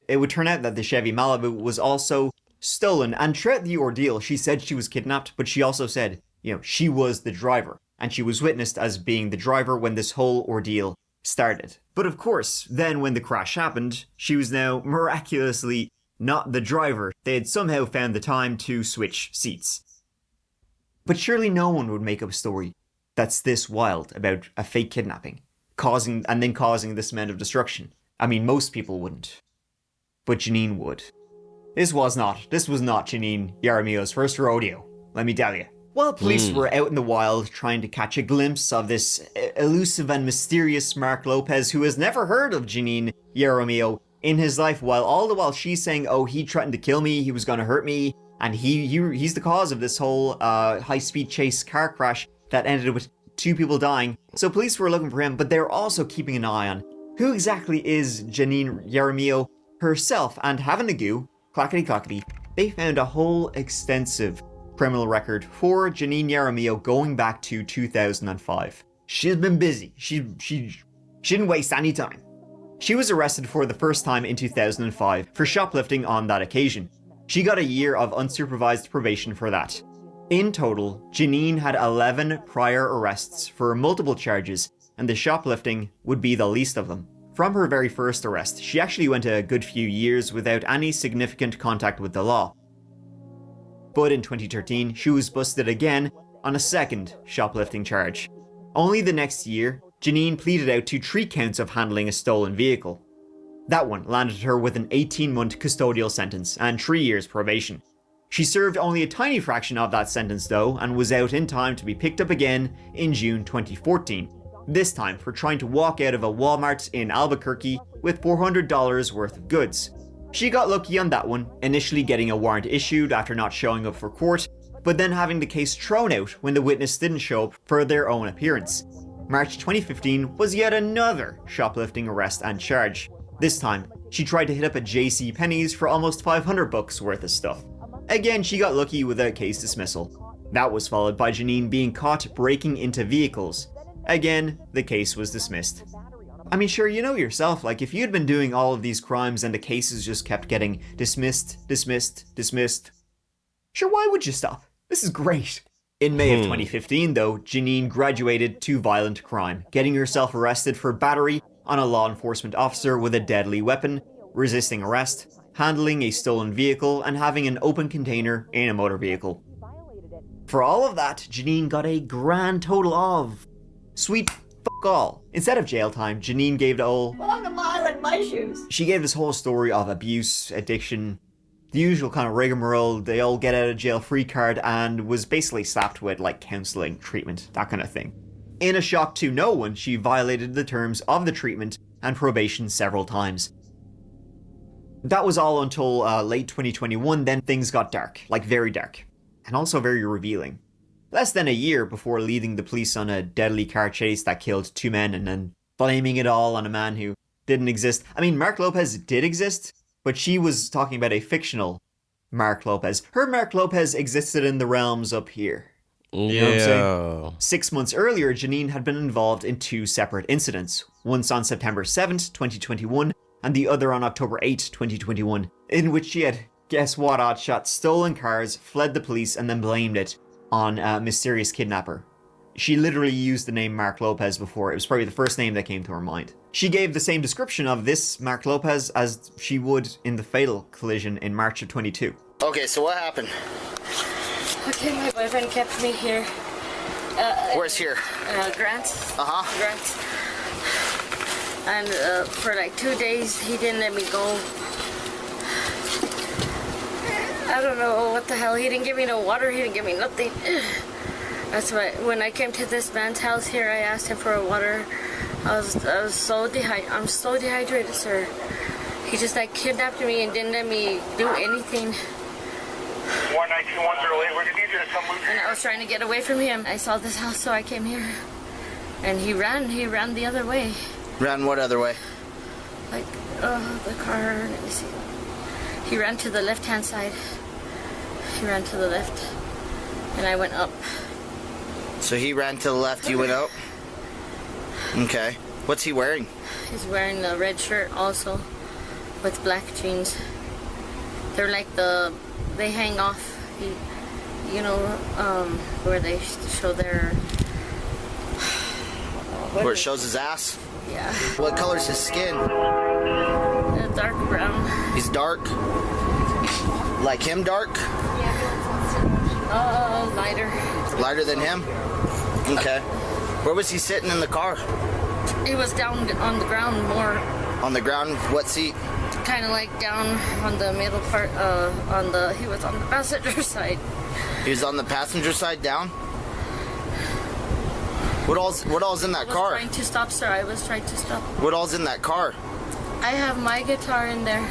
Speaker 4: It would turn out that the Chevy Malibu was also stolen, and throughout the ordeal, she said she was kidnapped, but she also said, she was the driver, and she was witnessed as being the driver when this whole ordeal started. But of course, then when the crash happened, she was now miraculously not the driver. They had somehow found the time to switch seats. But surely no one would make up a story that's this wild about a fake kidnapping, causing this amount of destruction. I mean, most people wouldn't. But Janine would. This was not Janine Jaramillo's first rodeo, let me tell you. While police were out in the wild trying to catch a glimpse of this elusive and mysterious Mark Lopez, who has never heard of Janine Jaramillo in his life, all the while she's saying, oh, he threatened to kill me, he was going to hurt me, and he's the cause of this whole high-speed chase car crash that ended with 2 people dying. So police were looking for him, but they were also keeping an eye on who exactly is Janine Jaramillo herself, and having a go, clackety, they found a whole extensive criminal record for Janine Jaramillo going back to 2005. She's been busy. She didn't waste any time. She was arrested for the first time in 2005 for shoplifting on that occasion. She got a year of unsupervised probation for that. In total, Janine had 11 prior arrests for multiple charges, and the shoplifting would be the least of them. From her very first arrest, she actually went a good few years without any significant contact with the law. But in 2013, she was busted again on a second shoplifting charge. Only the next year, Janine pleaded out to 3 counts of handling a stolen vehicle. That one landed her with an 18-month custodial sentence and 3 years probation. She served only a tiny fraction of that sentence though, and was out in time to be picked up again in June 2014. this time for trying to walk out of a Walmart in Albuquerque with $400 worth of goods. She got lucky on that one, initially getting a warrant issued after not showing up for court, but then having the case thrown out when the witness didn't show up for their own appearance. March 2015 was yet another shoplifting arrest and charge. This time, she tried to hit up a J.C. Penney's for almost $500 worth of stuff. Again, she got lucky with a case dismissal. That was followed by Janine being caught breaking into vehicles. Again, the case was dismissed. I mean, sure, you know yourself, like if you'd been doing all of these crimes and the cases just kept getting dismissed, sure, why would you stop? This is great. In May of 2015, though, Janine graduated to violent crime, getting herself arrested for battery on a law enforcement officer with a deadly weapon, resisting arrest, handling a stolen vehicle, and having an open container in a motor vehicle. For all of that, Janine got a grand total of sweet fuck all. Instead of jail time, Janine gave the whole walk a mile in my shoes. She gave this whole story of abuse, addiction, the usual kind of rigmarole, they all get out of jail free card, and was basically slapped with like counseling, treatment, that kind of thing. In a shock to no one, she violated the terms of the treatment and probation several times. That was all until late 2021, then things got dark, like very dark, and also very revealing. Less than a year before leading the police on a deadly car chase that killed 2 men and then blaming it all on a man who didn't exist. I mean, Mark Lopez did exist, but she was talking about a fictional Mark Lopez. Her Mark Lopez existed in the realms up here. You know what I'm saying? 6 months earlier, Janine had been involved in 2 separate incidents. Once on September 7th, 2021, and the other on October 8th, 2021, in which she had, guess what, oddshot, stolen cars, fled the police, and then blamed it on a mysterious kidnapper. She literally used the name Mark Lopez before. It was probably the first name that came to her mind. She gave the same description of this Mark Lopez as she would in the fatal collision in March of 22.
Speaker 18: Okay, so what happened?
Speaker 6: Okay, my boyfriend kept me here.
Speaker 18: Where's here?
Speaker 6: Grant.
Speaker 18: Uh-huh.
Speaker 6: Grant. And for like 2 days, he didn't let me go. I don't know what the hell. He didn't give me no water. He didn't give me nothing. That's why when I came to this man's house here, I asked him for a water. I was so dehydrated. I'm so dehydrated, sir. He just like kidnapped me and didn't let me do anything.
Speaker 8: 19210, we're gonna need you to come move.
Speaker 6: And I was trying to get away from him. I saw this house, so I came here. And he ran the other way.
Speaker 18: Ran what other way?
Speaker 6: Like, the car, let me see. He ran to the left-hand side. He ran to the left. And I went up.
Speaker 18: So he ran to the left, you went up? Okay. What's he wearing?
Speaker 6: He's wearing a red shirt also, with black jeans. They're like they hang off, you know, where they show their...
Speaker 18: Where it shows his ass?
Speaker 6: Yeah.
Speaker 18: What color's his skin?
Speaker 6: Dark brown.
Speaker 18: He's dark? Like him dark?
Speaker 6: Lighter.
Speaker 18: Lighter than him? Okay. Where was he sitting in the car?
Speaker 6: He was down on the ground more.
Speaker 18: On the ground? What seat?
Speaker 6: Kind of like down on the middle part, he was on the passenger side.
Speaker 18: He was on the passenger side down? What all's in that car?
Speaker 6: I was trying to stop, sir. I was trying to stop.
Speaker 18: What all's in that car?
Speaker 6: I have my guitar in there.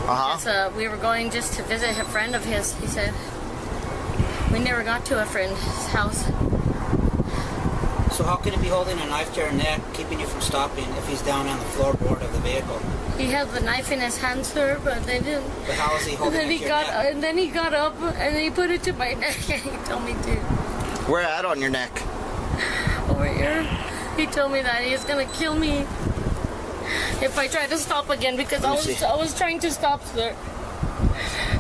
Speaker 18: Uh-huh.
Speaker 6: We were going just to visit a friend of his, he said. We never got to a friend's house.
Speaker 19: So how could he be holding a knife to your neck, keeping you from stopping if he's down on the floorboard of the vehicle?
Speaker 6: He had the knife in his hand, sir, but they didn't.
Speaker 19: But how is he holding it to your neck?
Speaker 6: And then he got up and he put it to my neck and he told me to.
Speaker 18: Where at on your neck?
Speaker 6: Over here. He told me that he was gonna kill me if I tried to stop again because I was trying to stop, sir.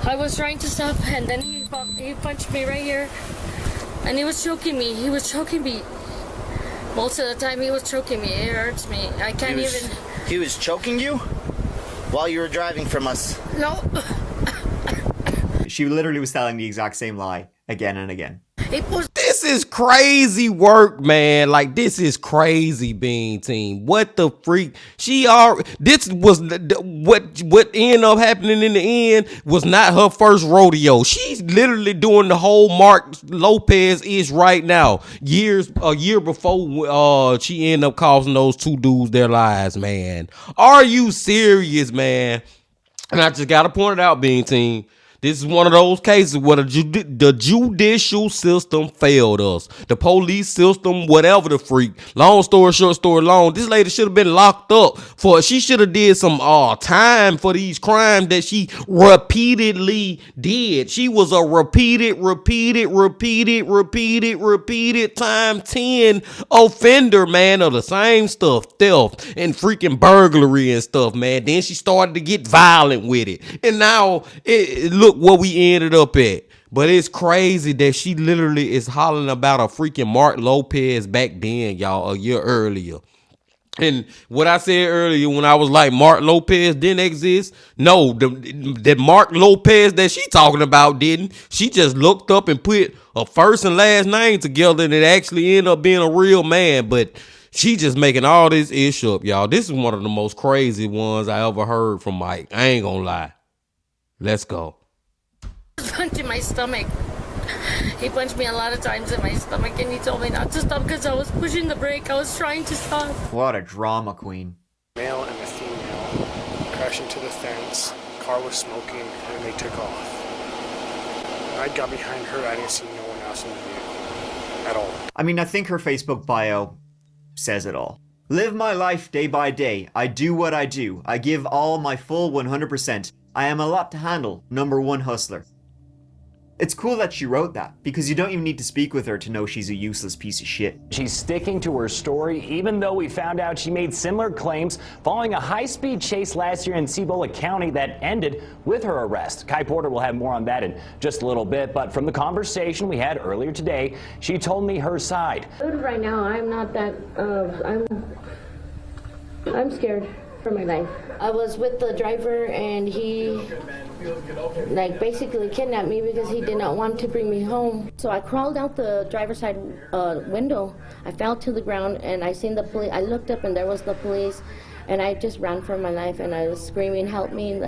Speaker 6: I was trying to stop and then he punched me right here and he was choking me. He was choking me. Most of the time he was choking me. It hurts me. I can't even...
Speaker 18: He was choking you? While you were driving from us?
Speaker 6: No.
Speaker 4: She literally was telling the exact same lie again and again.
Speaker 3: This is crazy work, man. Like, this is crazy, Bean Team. What the freak? This was what ended up happening in the end was not her first rodeo. She's literally doing the whole Mark Lopez ish right now. A year before she ended up causing those two dudes their lives, man. Are you serious, man? And I just gotta point it out, Bean Team. This is one of those cases where the judicial system failed us. The police system, whatever the freak. Long story short, story long. This lady should have been locked up she should have did some time for these crimes that she repeatedly did. She was a repeated time 10 offender, man, of the same stuff. Theft and freaking burglary and stuff, man. Then she started to get violent with it. And now look what we ended up at. But it's crazy that she literally is hollering about a freaking Mark Lopez back then, y'all, a year earlier. And what I said earlier when I was like Mark Lopez didn't exist, no, that Mark Lopez that she talking about didn't. She just looked up and put a first and last name together and it actually ended up being a real man. But she just making all this ish up, y'all. This is one of the most crazy ones I ever heard from Mike. I ain't gonna lie. Let's go.
Speaker 6: Punched in my stomach. He punched me a lot of times in my stomach and he told me not to stop because I was pushing the brake. I was trying to stop.
Speaker 4: What a drama queen.
Speaker 20: Male and a female crashed into the fence. Car was smoking and they took off. When I got behind her, I didn't see no one else in the vehicle at all.
Speaker 4: I mean, I think her Facebook bio says it all. Live my life day by day. I do what I do. I give all my full 100%. I am a lot to handle. #1 hustler. It's cool that she wrote that, because you don't even need to speak with her to know she's a useless piece of shit.
Speaker 15: She's sticking to her story, even though we found out she made similar claims following a high-speed chase last year in Cibola County that ended with her arrest. Kai Porter will have more on that in just a little bit, but from the conversation we had earlier today, she told me her side.
Speaker 9: Right now, I'm not that, I'm scared for my life. I was with the driver and he basically kidnapped me because he did not want to bring me home. So I crawled out the driver's side window. I fell to the ground and I seen the police. I looked up and there was the police and I just ran for my life and I was screaming, help me,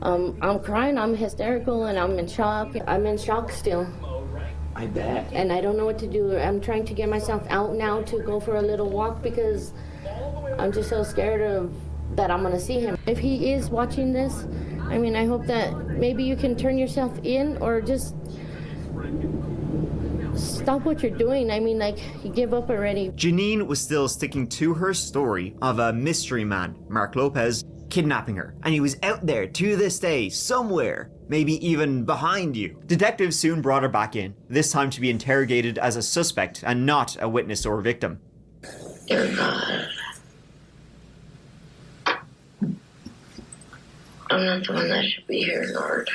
Speaker 9: I'm crying, I'm hysterical and I'm in shock. I'm in shock still.
Speaker 15: I bet.
Speaker 9: And I don't know what to do. I'm trying to get myself out now to go for a little walk because I'm just so scared that I'm gonna see him. If he is watching this, I hope that maybe you can turn yourself in or just stop what you're doing. You give up already.
Speaker 4: Janine was still sticking to her story of a mystery man, Mark Lopez, kidnapping her. And he was out there to this day, somewhere, maybe even behind you. Detectives soon brought her back in, this time to be interrogated as a suspect and not a witness or victim.
Speaker 9: Dear God, I'm not the one that should be here, Lord.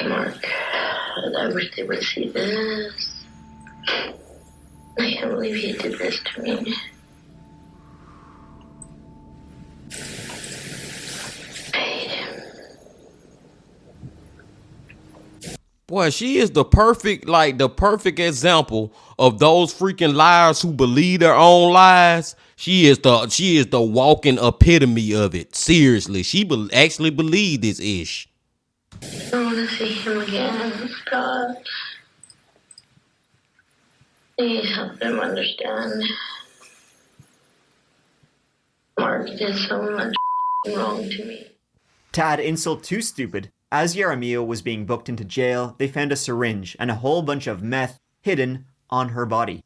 Speaker 9: Mark, I wish they would see this. I can't believe he did this to me. I hate him.
Speaker 3: Boy, she is the perfect example of those freaking liars who believe their own lies. She is the walking epitome of it. Seriously, she actually believed this ish.
Speaker 9: I want to see him again, God. Please help him understand. Mark did so much wrong to me.
Speaker 4: To add insult to stupid, as Yaramillo was being booked into jail, they found a syringe and a whole bunch of meth hidden on her body.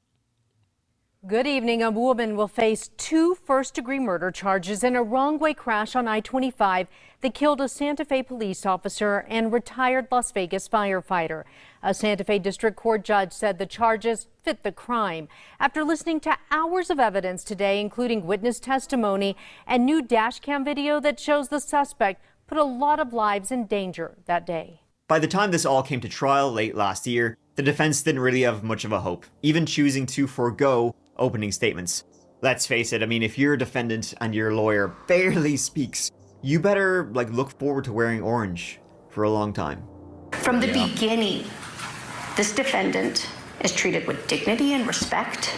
Speaker 21: Good evening. A woman will face 2 first-degree murder charges in a wrong-way crash on I-25 that killed a Santa Fe police officer and retired Las Vegas firefighter. A Santa Fe District Court judge said the charges fit the crime. After listening to hours of evidence today, including witness testimony and new dash cam video that shows the suspect put a lot of lives in danger that day.
Speaker 4: By the time this all came to trial late last year, the defense didn't really have much of a hope, even choosing to forego opening statements. Let's face it, if you're a defendant and your lawyer barely speaks, you better look forward to wearing orange for a long time.
Speaker 1: From the beginning,
Speaker 7: This defendant is treated with dignity and respect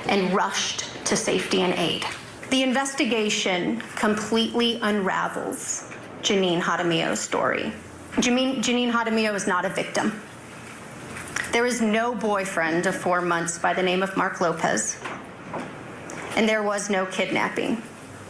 Speaker 7: and rushed to safety and aid. The investigation completely unravels Janine Jaramillo's story. Janine Jaramillo is not a victim. There is no boyfriend of 4 months by the name of Mark Lopez, and there was no kidnapping.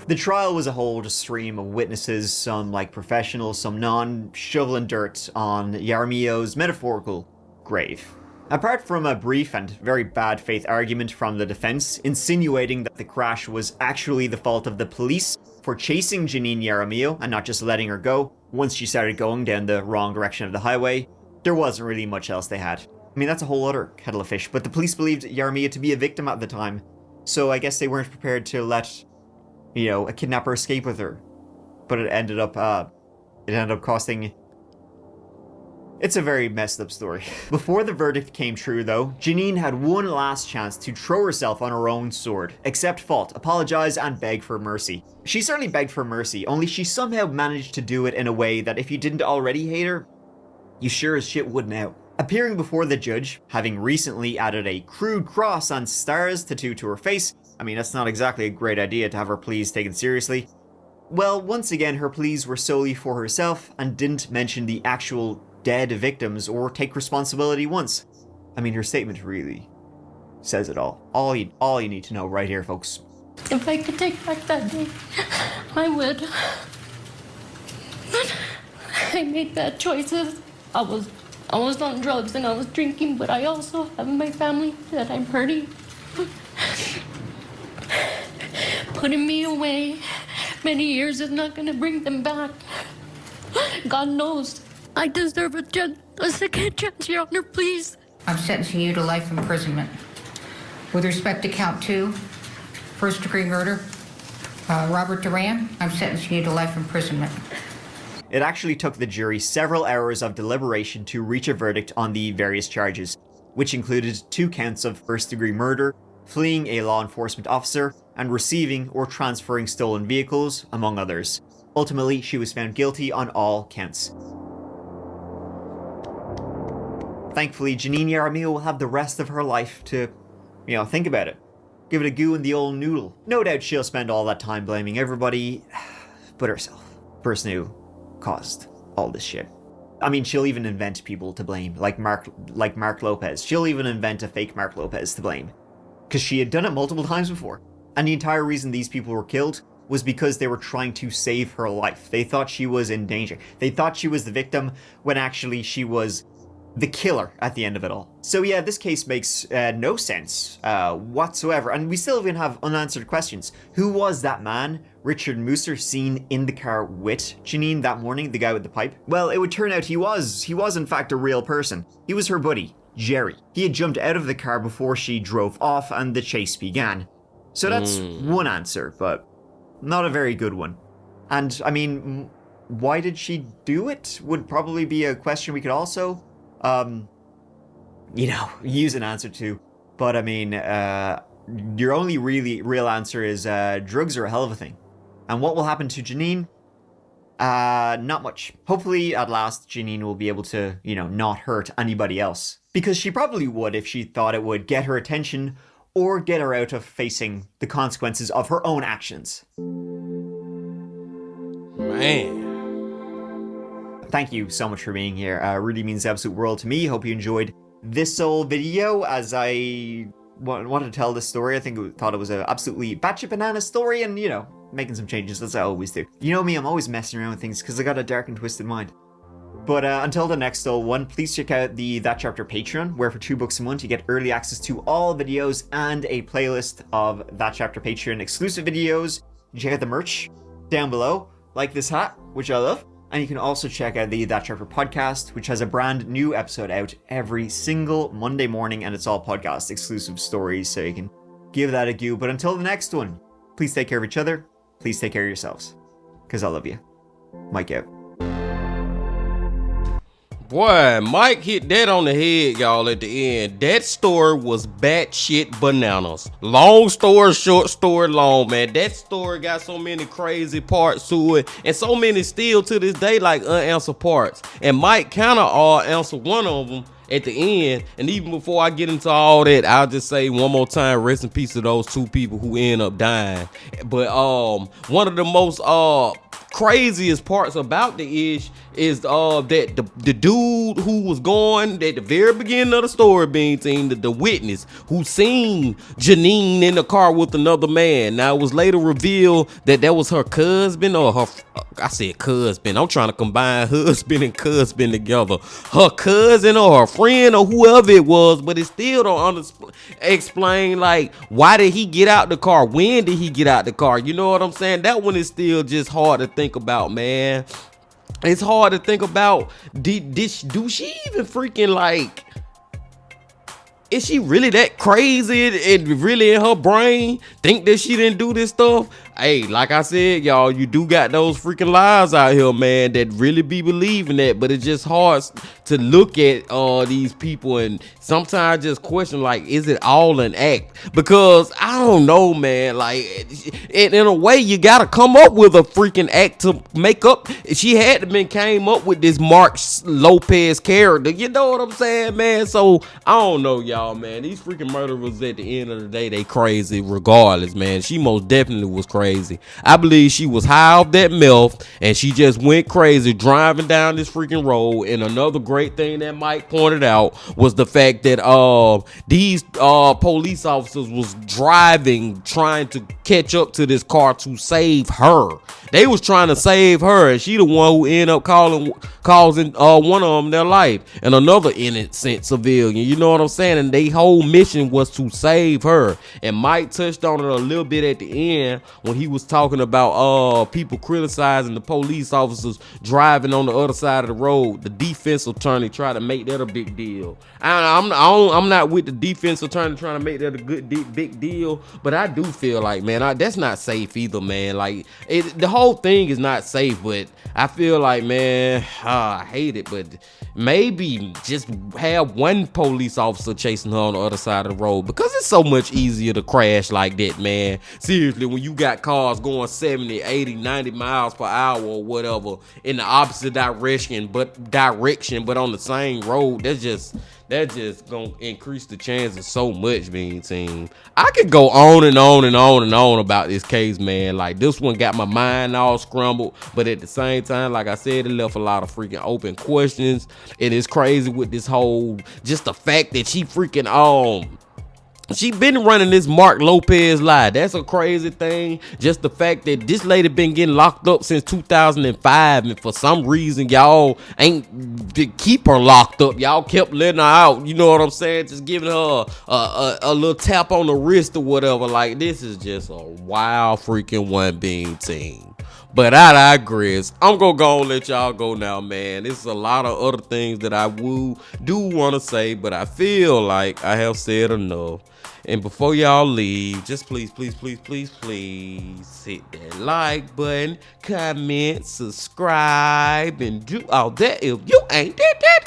Speaker 4: The trial was a whole stream of witnesses, some like professionals, some non, shoveling dirt on Jaramillo's metaphorical grave. Apart from a brief and very bad faith argument from the defense, insinuating that the crash was actually the fault of the police for chasing Janine Jaramillo and not just letting her go once she started going down the wrong direction of the highway, there wasn't really much else they had. I mean, that's a whole other kettle of fish, but the police believed Jaramillo to be a victim at the time, so I guess they weren't prepared to let, you know, a kidnapper escape with her. But it ended up costing... It's a very messed up story. Before the verdict came true though, Janine had one last chance to throw herself on her own sword, accept fault, apologize, and beg for mercy. She certainly begged for mercy, only she somehow managed to do it in a way that if you didn't already hate her, you sure as shit would now. Appearing before the judge, having recently added a crude cross and stars tattooed to her face, I mean that's not exactly a great idea to have her pleas taken seriously. Well, once again her pleas were solely for herself and didn't mention the actual dead victims or take responsibility once. I mean, her statement really says it all. All you need to know right here, folks.
Speaker 6: If I could take back that day, I would. I made bad choices. I was on drugs and I was drinking, but I also have my family that I'm hurting. Putting me away many years is not gonna bring them back. God knows. I deserve a second chance, Your Honor, please.
Speaker 22: I'm sentencing you to life imprisonment. With respect to count 2, first-degree murder, Robert Duran, I'm sentencing you to life imprisonment.
Speaker 4: It actually took the jury several hours of deliberation to reach a verdict on the various charges, which included 2 counts of first-degree murder, fleeing a law enforcement officer, and receiving or transferring stolen vehicles, among others. Ultimately, she was found guilty on all counts. Thankfully, Janine Jaramillo will have the rest of her life to, you know, think about it. Give it a goo in the old noodle. No doubt she'll spend all that time blaming everybody but herself. The person who caused all this shit. I mean, she'll even invent people to blame, like Mark Lopez. She'll even invent a fake Mark Lopez to blame. Because she had done it multiple times before. And the entire reason these people were killed was because they were trying to save her life. They thought she was in danger. They thought she was the victim when actually she was the killer at the end of it all. So yeah, this case makes no sense whatsoever, and we still even have unanswered questions. Who was that man, Richard Musser, seen in the car with Janine that morning, the guy with the pipe? Well, it would turn out he was in fact a real person. He was her buddy, Jerry. He had jumped out of the car before she drove off and the chase began. So that's one answer, but not a very good one. And I mean, why did she do it? Would probably be a question we could also you know, use an answer to. But I mean, your only real answer is drugs are a hell of a thing. And what will happen to Janine? Not much. Hopefully, at last, Janine will be able to, you know, not hurt anybody else. Because she probably would if she thought it would get her attention or get her out of facing the consequences of her own actions.
Speaker 3: Man.
Speaker 4: Thank you so much for being here. Really means the absolute world to me. Hope you enjoyed this whole video as I wanted to tell this story. I thought it was an absolutely batshit banana story and, you know, making some changes as I always do. You know me, I'm always messing around with things because I got a dark and twisted mind. But until the next one, please check out the That Chapter Patreon, where for $2 a month you get early access to all videos and a playlist of That Chapter Patreon exclusive videos. You check out the merch down below, like this hat, which I love. And you can also check out the That Chapter podcast, which has a brand new episode out every single Monday morning, and it's all podcast exclusive stories, so you can give that a go. But until the next one, please take care of each other. Please take care of yourselves. Because I love you. Mike out.
Speaker 3: Boy, Mike hit that on the head, y'all, at the end. That story was batshit bananas. Long story short, story long, man. That story got so many crazy parts to it, and so many still to this day, like unanswered parts. And Mike kind of answered one of them at the end. And even before I get into all that, I'll just say one more time, rest in peace to those two people who end up dying. But one of the most craziest parts about the ish is that the dude who was going at the very beginning of the story, being team, the witness who seen Janine in the car with another man. Now it was later revealed that was her cousin, or her, I said cousin, I'm trying to combine husband and cousin together, her cousin or her friend or whoever it was, but it still don't explain, like, why did he get out the car, when did he get out the car, you know what I'm saying? That one is still just hard to think about, man. It's hard to think about. Do she even freaking, like, is she really that crazy and really in her brain think that she didn't do this stuff? Hey, like I said, y'all, you do got those freaking lies out here, man, that really be believing that, but it's just hard to look at these people and sometimes just question, like, is it all an act? Because I don't know, man, like, in a way, you gotta come up with a freaking act to make up. She had to been came up with this Mark Lopez character, you know what I'm saying, man? So I don't know, y'all, man. These freaking murderers, at the end of the day, they crazy regardless, man. She most definitely was crazy. I believe she was high off that meth and she just went crazy driving down this freaking road. And another great thing that Mike pointed out was the fact that these police officers was driving, trying to catch up to this car to save her. They was trying to save her, and she the one who ended up causing one of them their life, and another innocent civilian. You know what I'm saying? And their whole mission was to save her. And Mike touched on it a little bit at the end when he was talking about people criticizing the police officers driving on the other side of the road. The defense attorney tried to make that a big deal. I'm not with the defense attorney trying to make that a big deal, but I do feel like, man, that's not safe either, man. Like, the whole thing is not safe, but I feel like, man, I hate it, but maybe just have one police officer chasing her on the other side of the road, because it's so much easier to crash like that, man. Seriously, when you got cars going 70, 80, 90 miles per hour or whatever in the opposite direction, but on the same road, that's just gonna increase the chances so much, being team. I could go on and on and on and on about this case, man. Like, this one got my mind all scrambled, but at the same time, like I said, it left a lot of freaking open questions. It is crazy with this whole, just the fact that she freaking she been running this Mark Lopez lie. That's a crazy thing. Just the fact that this lady been getting locked up since 2005, and for some reason y'all ain't keep her locked up. Y'all kept letting her out. You know what I'm saying? Just giving her a little tap on the wrist or whatever. Like, this is just a wild freaking one, being team. But I digress. I'm gonna go and let y'all go now, man. There's a lot of other things that I do want to say, but I feel like I have said enough. And before y'all leave, just please hit that like button, comment, subscribe, and do all that if you ain't that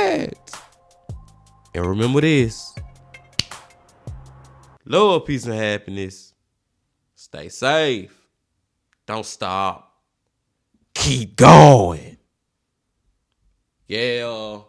Speaker 3: yet. And remember this: love, peace, and happiness. Stay safe. Don't stop. Keep going. Yeah.